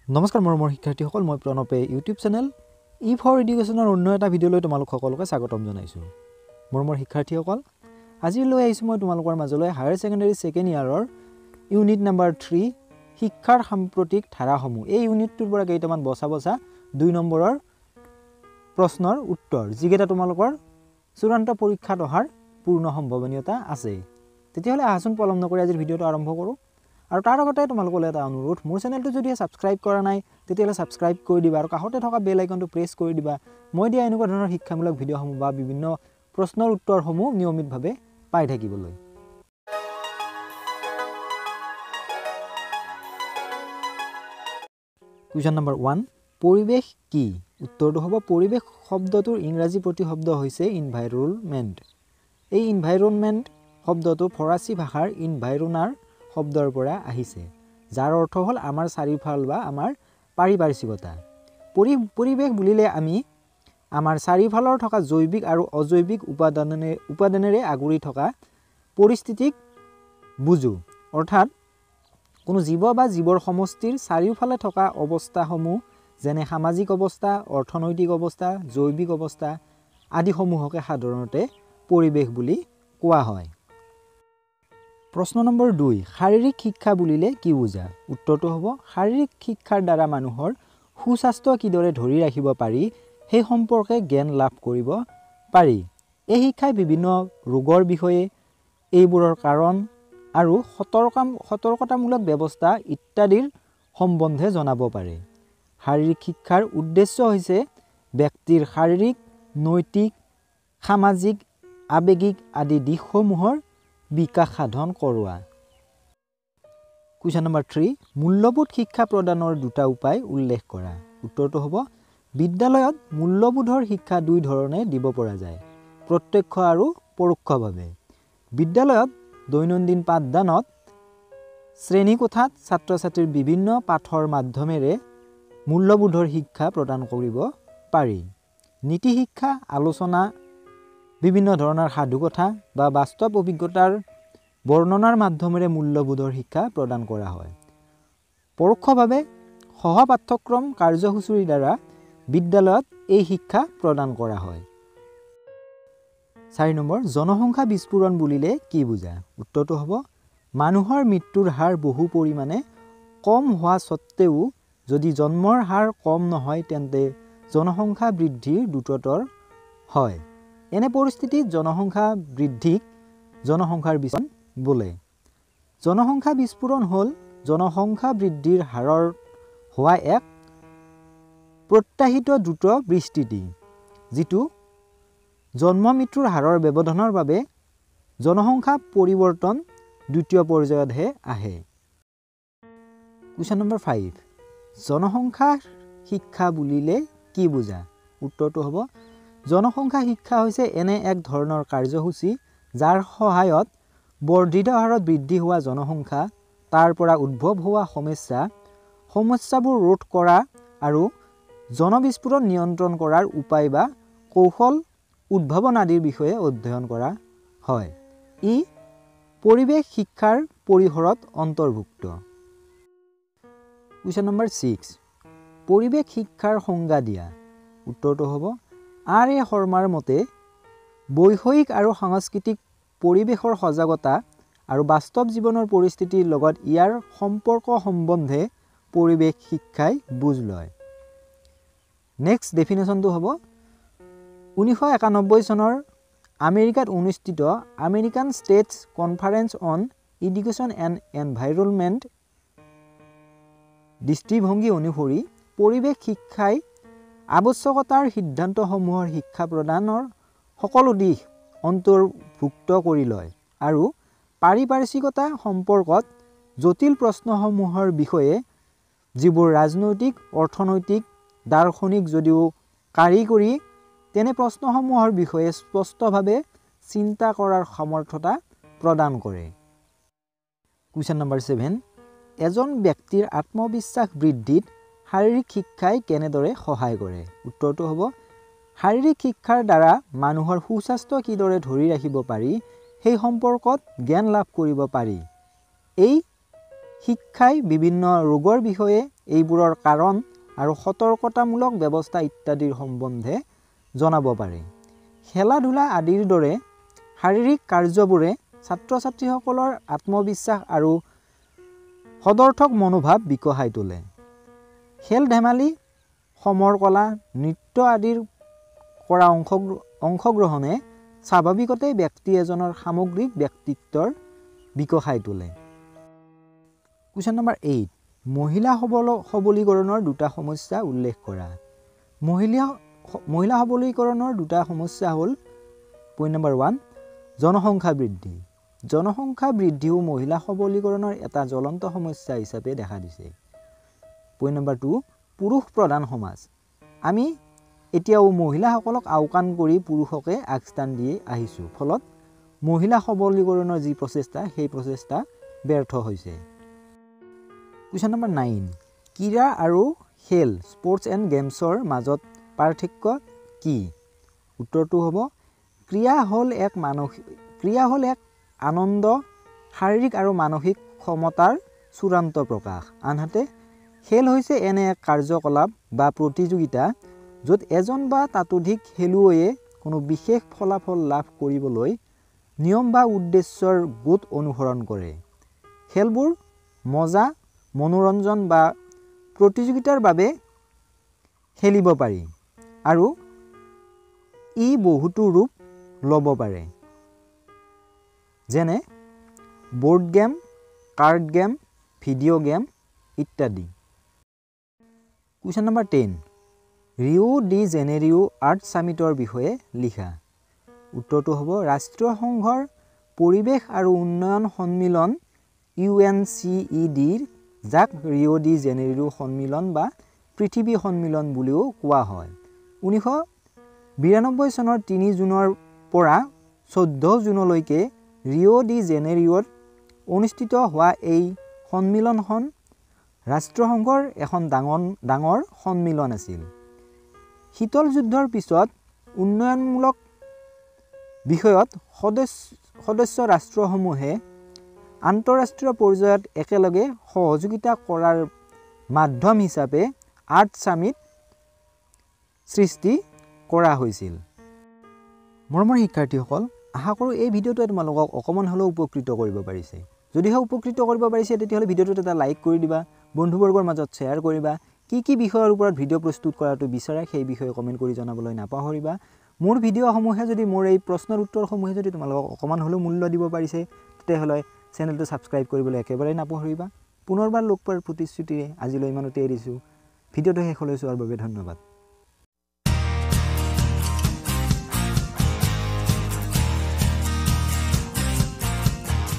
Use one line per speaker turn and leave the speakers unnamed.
নমস্কাৰ মোৰ শিক্ষাৰ্থীসকল মই প্ৰণপে ইউটিউব চেনেল ই ফৰ এডুকেশ্যনৰ অন্য এটা ভিডিঅ'লৈ তোমালোক সকলোকে স্বাগতম জনাইছোঁ। মোৰ শিক্ষাৰ্থীসকল আজি লৈ আহিছোঁ মই তোমালোকৰ মাজলৈ হায়াৰ ছেকেণ্ডাৰী ছেকেণ্ড ইয়াৰৰ ইউনিট নম্বৰ 3 শিক্ষাৰ সাম্প্ৰতিক ধাৰাসমূহ। এই ইউনিটটোৰ পৰা কেইটামান বছা 2 নম্বৰৰ প্ৰশ্নৰ উত্তৰ যিকেইটা তোমালোকৰ চূড়ান্ত পৰীক্ষাত অহাৰ পূৰ্ণ সম্ভাৱনীয়তা আছে। তেতিয়াহ'লে আহাচোন পলম নকৰি আজিৰ ভিডিঅ'টো আৰম্ভ কৰোঁ। আৰু তাৰ আগতে তোমালোকলৈ এটা অনুৰোধ, মোৰ চেনেলটো যদি সাবস্ক্ৰাইব কৰা নাই তেতিয়াহ'লে সাবস্ক্ৰাইব কৰি দিবা আৰু কাষতে থকা বেল আইকনটো প্ৰেছ কৰি দিবা। মই দিয়া এনেকুৱা ধৰণৰ শিক্ষামূলক ভিডিঅ'সমূহ বা বিভিন্ন প্ৰশ্নৰ উত্তৰসমূহ নিয়মিতভাৱে পাই থাকিবলৈ। কুৱেশ্যন নম্বৰ 1, পৰিৱেশ কি? উত্তৰটো হ'ব পৰিৱেশ শব্দটোৰ ইংৰাজী প্ৰতিশব্দ হৈছে ইনভাইৰনমেণ্ট। এই ইনভাইৰনমেণ্ট শব্দটো ফৰাচী ভাষাৰ ইনভাইৰোনাৰ শব্দৰ পৰা আহিছে, যাৰ অৰ্থ হ'ল আমাৰ চাৰিওফাল বা আমাৰ পাৰিপাৰ্শ্বিকতা। পৰিৱেশ বুলিলে আমি আমাৰ চাৰিওফালৰ থকা জৈৱিক আৰু অজৈৱিক উপাদানেৰে আগুৰি থকা পৰিস্থিতিক বুজো। অৰ্থাৎ কোনো জীৱ বা জীৱৰ সমষ্টিৰ চাৰিওফালে থকা অৱস্থাসমূহ যেনে সামাজিক অৱস্থা, অৰ্থনৈতিক অৱস্থা, জৈৱিক অৱস্থা আদিসমূহকে সাধাৰণতে পৰিৱেশ বুলি কোৱা হয়। প্ৰশ্ন নম্বৰ 2, শাৰীৰিক শিক্ষা বুলিলে কি বুজা? উত্তৰটো হ'ব শাৰীৰিক শিক্ষাৰ দ্বাৰা মানুহৰ সুস্বাস্থ্য কিদৰে ধৰি ৰাখিব পাৰি সেই সম্পৰ্কে জ্ঞান লাভ কৰিব পাৰি। এই শিক্ষাই বিভিন্ন ৰোগৰ বিষয়ে, এইবোৰৰ কাৰণ আৰু সতৰ্কতামূলক ব্যৱস্থা ইত্যাদিৰ সম্বন্ধে জনাব পাৰে। শাৰীৰিক শিক্ষাৰ উদ্দেশ্য হৈছে ব্যক্তিৰ শাৰীৰিক, নৈতিক, সামাজিক, আৱেগিক আদি দিশসমূহৰ বিকাশ সাধন কৰোৱা। কুৱেশ্যন নম্বৰ 3, মূল্যবোধ শিক্ষা প্ৰদানৰ দুটা উপায় উল্লেখ কৰা। উত্তৰটো হ'ব বিদ্যালয়ত মূল্যবোধৰ শিক্ষা দুই ধৰণে দিব পৰা যায়, প্ৰত্যক্ষ আৰু পৰোক্ষভাৱে। বিদ্যালয়ত দৈনন্দিন পাঠদানত শ্ৰেণীকোঠাত ছাত্ৰ ছাত্ৰীৰ বিভিন্ন পাঠৰ মাধ্যমেৰে মূল্যবোধৰ শিক্ষা প্ৰদান কৰিব পাৰি। নীতি শিক্ষা, আলোচনা, বিভিন্ন ধৰণৰ সাধুকথা বা বাস্তৱ অভিজ্ঞতাৰ বৰ্ণনাৰ মাধ্যমেৰে মূল্যবোধৰ শিক্ষা প্ৰদান কৰা হয়। পৰোক্ষভাৱে সহ-পাঠ্যক্ৰম কাৰ্যসূচীৰ দ্বাৰা বিদ্যালয়ত এই শিক্ষা প্ৰদান কৰা হয়। 4 নম্বৰ, জনসংখ্যা বিস্ফোৰণ বুলিলে কি বুজা? উত্তৰটো হ'ব মানুহৰ মৃত্যুৰ হাৰ বহু পৰিমাণে কম হোৱা স্বত্তেও যদি জন্মৰ হাৰ কম নহয় তেন্তে জনসংখ্যা বৃদ্ধিৰ দ্ৰুততৰ হয়। এনে পৰিস্থিতিত জনসংখ্যা বৃদ্ধিক জনসংখ্যাৰ বিস্ফোৰণ বোলে। জনসংখ্যা বিস্ফোৰণ হ'ল জনসংখ্যা বৃদ্ধিৰ হাৰৰ হোৱা এক প্ৰত্যাশিত দ্ৰুত বিস্তৃতি, যিটো জন্ম মৃত্যুৰ হাৰৰ ব্যৱধানৰ বাবে জনসংখ্যা পৰিৱৰ্তন দ্বিতীয় পৰ্যায়তহে আহে। কুৱেশ্যন নম্বৰ 5, জনসংখ্যা শিক্ষা বুলিলে কি বুজা? উত্তৰটো হ'ব জনসংখ্যা শিক্ষা হৈছে এনে এক ধৰণৰ কাৰ্যসূচী যাৰ সহায়ত বৰ্ধিত হাৰত বৃদ্ধি হোৱা জনসংখ্যা, তাৰ পৰা উদ্ভৱ হোৱা সমস্যাবোৰ ৰোধ কৰা আৰু জনবিস্ফোৰণ নিয়ন্ত্ৰণ কৰাৰ উপায় বা কৌশল উদ্ভাৱন আদিৰ বিষয়ে অধ্যয়ন কৰা হয়। ই পৰিৱেশ শিক্ষাৰ পৰিসৰত অন্তৰ্ভুক্ত। কুৱেশ্যন নম্বৰ 6, পৰিৱেশ শিক্ষাৰ সংজ্ঞা দিয়া। উত্তৰটো হ'ব R.A. শৰ্মাৰ মতে বৈষয়িক আৰু সাংস্কৃতিক পৰিৱেশৰ সজাগতা আৰু বাস্তৱ জীৱনৰ পৰিস্থিতিৰ লগত ইয়াৰ সম্পৰ্ক সম্বন্ধে পৰিৱেশ শিক্ষাই বুজ লয়। নেক্সট ডেফিনেশ্যনটো হ'ব 1991 চনৰ আমেৰিকাত অনুষ্ঠিত American states conference on education and environment দৃষ্টিভংগী অনুসৰি পৰিৱেশ শিক্ষাই আৱশ্যকতাৰ সিদ্ধান্তসমূহৰ শিক্ষা প্ৰদানৰ সকলো দিশ অন্তৰ্ভুক্ত কৰি লয় আৰু পাৰিপাৰ্শ্বিকতা সম্পৰ্কত জটিল প্ৰশ্নসমূহৰ বিষয়ে, যিবোৰ ৰাজনৈতিক, অৰ্থনৈতিক, দাৰ্শনিক যদিও কাৰিকৰী, তেনে প্ৰশ্নসমূহৰ বিষয়ে স্পষ্টভাৱে চিন্তা কৰাৰ সামৰ্থ্যতা প্ৰদান কৰে। কুৱেশ্যন নম্বৰ 7, এজন ব্যক্তিৰ আত্মবিশ্বাস বৃদ্ধিত শাৰীৰিক শিক্ষাই কেনেদৰে সহায় কৰে? উত্তৰটো হ'ব শাৰীৰিক শিক্ষাৰ দ্বাৰা মানুহৰ সুস্বাস্থ্য কিদৰে ধৰি ৰাখিব পাৰি সেই সম্পৰ্কত জ্ঞান লাভ কৰিব পাৰি। এই শিক্ষাই বিভিন্ন ৰোগৰ বিষয়ে এইবোৰৰ কাৰণ আৰু সতৰ্কতামূলক ব্যৱস্থা ইত্যাদিৰ সম্বন্ধে জনাব পাৰে। খেলা ধূলা আদিৰ দৰে শাৰীৰিক কাৰ্যবোৰে ছাত্ৰ ছাত্ৰীসকলৰ আত্মবিশ্বাস আৰু সদৰ্থক মনোভাৱ বিকশাই তোলে। খেল ধেমালি, সমৰ কলা, নৃত্য আদিৰ কৰা অংশগ্ৰহণে স্বাভাৱিকতে ব্যক্তি এজনৰ সামগ্ৰিক ব্যক্তিত্বৰ বিকশাই তোলে। কুৱেশ্যন নম্বৰ 8, মহিলা সবলীকৰণৰ দুটা সমস্যা উল্লেখ কৰা। মহিলা সবলীকৰণৰ দুটা সমস্যা হ'ল পইণ্ট নম্বৰ 1, জনসংখ্যা বৃদ্ধি। জনসংখ্যা বৃদ্ধিও মহিলা সবলীকৰণৰ এটা জ্বলন্ত সমস্যা হিচাপে দেখা দিছে। পইণ্ট নম্বৰ 2, পুৰুষ প্ৰধান সমাজ। আমি এতিয়াও মহিলাসকলক আওকাণ কৰি পুৰুষকে আগস্থান দি আহিছোঁ, ফলত মহিলা সবলীকৰণৰ যি প্ৰচেষ্টা সেই প্ৰচেষ্টা ব্যৰ্থ হৈছে। কুৱেশ্যন নম্বৰ 9, ক্ৰীড়া আৰু খেল স্পৰ্টছ এণ্ড গেমছৰ মাজত পাৰ্থক্য কি? উত্তৰটো হ'ব ক্ৰীড়া হ'ল এক আনন্দ, শাৰীৰিক আৰু মানসিক ক্ষমতাৰ চূড়ান্ত প্ৰকাশ। আনহাতে খেল হৈছে এনে এক কাৰ্যকলাপ বা প্ৰতিযোগিতা য'ত এজন বা ততোধিক খেলুৱৈয়ে কোনো বিশেষ ফলাফল লাভ কৰিবলৈ নিয়ম বা উদ্দেশ্যৰ গোট অনুসৰণ কৰে। খেলবোৰ মজা, মনোৰঞ্জন বা প্ৰতিযোগিতাৰ বাবে খেলিব পাৰি আৰু ই বহুতো ৰূপ ল'ব পাৰে, যেনে board game, card game, video' game ইত্যাদি। Question number 10, Rio' de Janeiro' Earth ছামিটৰ বিষয়ে লিখা। উত্তৰটো হ'ব ৰাষ্ট্ৰীয় সংঘৰ পৰিৱেশ আৰু উন্নয়ন সন্মিলন UNCED, যাক ৰিঅ' ডি জেনেৰিঅ' সন্মিলন বা পৃথিৱী সন্মিলন বুলিও কোৱা হয়। 1992 চনৰ 3 জুনৰ পৰা 14 জুনলৈকে ৰিঅ' ডি জেনেৰিঅ'ত অনুষ্ঠিত হোৱা এই সন্মিলনখন ৰাষ্ট্ৰসংঘৰ এখন ডাঙৰ সন্মিলন আছিল। শীতল যুদ্ধৰ পিছত উন্নয়নমূলক বিষয়ত সদস্য ৰাষ্ট্ৰসমূহে আন্তঃৰাষ্ট্ৰীয় পৰ্যায়ত একেলগে সহযোগিতা কৰাৰ মাধ্যম হিচাপে আৰ্ট ছামিট সৃষ্টি কৰা হৈছিল। মৰমৰ শিক্ষাৰ্থীসকল, আশা কৰোঁ এই ভিডিঅ'টোৱে তোমালোকক অকণমান হ'লেও উপকৃত কৰিব পাৰিছে। যদিহে উপকৃত কৰিব পাৰিছে তেতিয়াহ'লে ভিডিঅ'টোত এটা লাইক কৰি দিবা, বন্ধুবৰ্গৰ মাজত শ্বেয়াৰ কৰিবা। কি বিষয়ৰ ওপৰত ভিডিঅ' প্ৰস্তুত কৰাটো বিচাৰা সেই বিষয়ে কমেণ্ট কৰি জনাবলৈ নাপাহৰিবা। মোৰ ভিডিঅ'সমূহে যদি, মোৰ এই প্ৰশ্নৰ উত্তৰসমূহে যদি তোমালোকক অকণমান হ'লেও মূল্য দিব পাৰিছে তেতিয়াহ'লে চেনেলটো ছাবস্ক্ৰাইব কৰিবলৈ একেবাৰে নাপাহৰিবা। পুনৰবাৰ লগ পোৱাৰ প্ৰতিশ্ৰুতিৰে আজিলৈ ইমানতে এৰিছোঁ। ভিডিঅ'টো শেষলৈ চোৱাৰ বাবে ধন্যবাদ।